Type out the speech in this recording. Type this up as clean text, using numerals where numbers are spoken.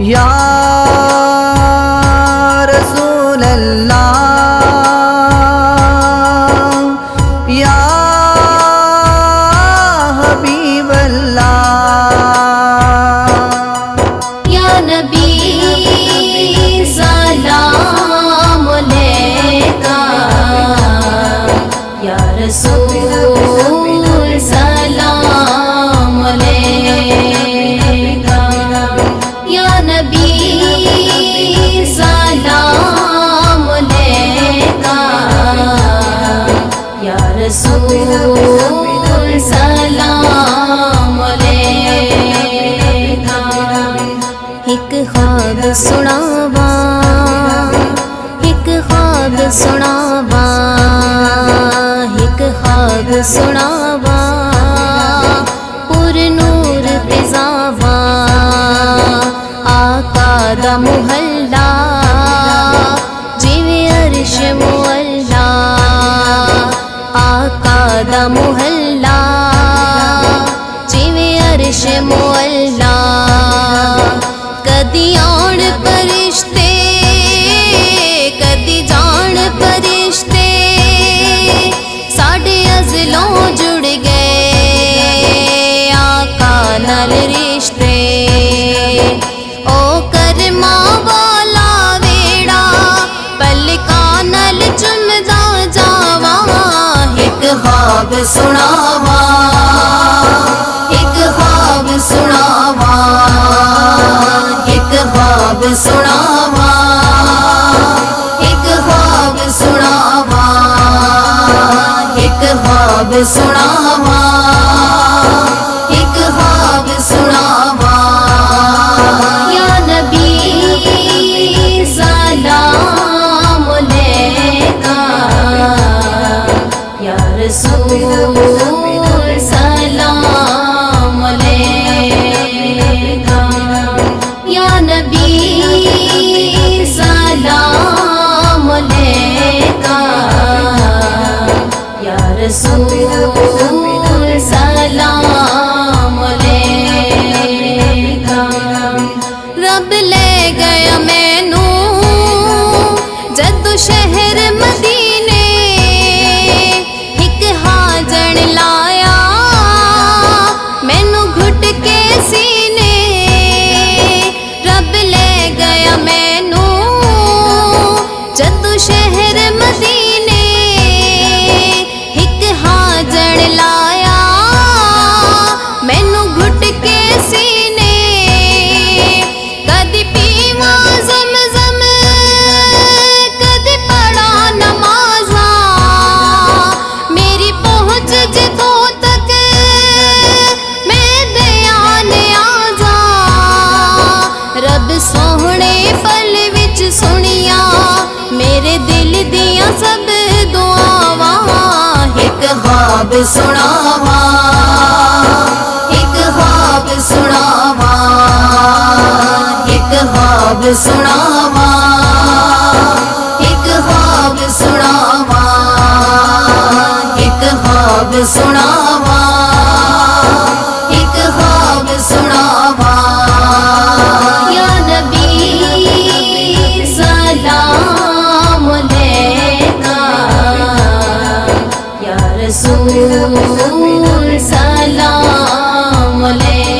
یا رسول اللہ یا حبیب اللہ یا نبی سلام علیکہ یا رسول سلام علیکہ یا نبی سلام علیکہ یا رسول سلام علیکہ ایک خواب سناواں ایک خواب سناواں ایک خواب سناواں پر نور فضاواں آقا دا محلہ جویں عرش معلا آقا دا محلہ جویں عرش معلا کدی آن فرشتے کدی جان فرشتے ساڈے ازلوں جڑ گئے آقا نال رشتے او کرما والا ویڑا پلکاں نال چمدا جاواں ایک خواب سناواں ایک خواب سناواں ایک خواب سناواں ایک خواب سناواں ایک خواب سناواں ایک خواب سناواں یا نبی سلام علیکہ یا رسول سلام علیکہ یا نبی سلام علیکہ یا رسول سلام علیکہ رب لے گیا مینوں جدو شہر مدینے ایک ہاجن لایا مینوں گھٹ کے سینے رب لے گیا مینوں جدو شہر مدینے ایک ہاجن لایا مینوں گھٹ کے سینے کدی پیواں زمزم کدی پڑھا نمازاں میری پہنچ جتوں تک میں دیا نیازاں رب سوہنے پل وچ سنیاں میرے دل دیاں سب دعاواں ایک خواب سناواں ایک خواب سناواں ایک خواب سناواں ایک خواب سناواں ایک خواب سناواں ایک خواب سناواں یا نبی سلام علیکہ یا رسول سلام علیکہ